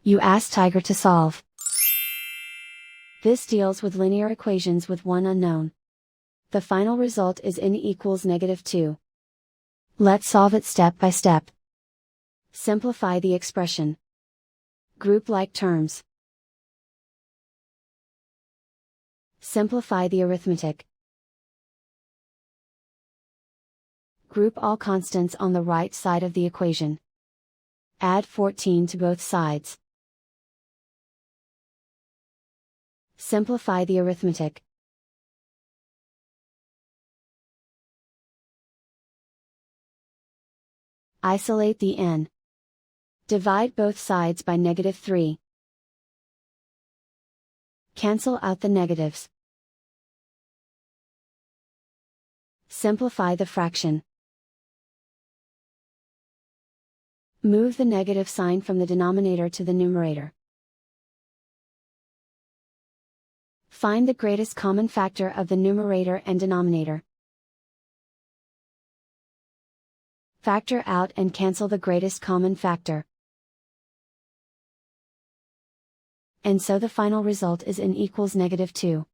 You ask Tiger to solve. This deals with linear equations with one unknown. The final result is n equals -2. Let's solve it step by step. Simplify the expression. Group like terms. Simplify the arithmetic. Group all constants on the right side of the equation. Add 14 to both sides. Simplify the arithmetic. Isolate the n. Divide both sides by -3. Cancel out the negatives. Simplify the fraction. Move the negative sign from the denominator to the numerator. Find the greatest common factor of the numerator and denominator. Factor out and cancel the greatest common factor. And so the final result is n equals -2.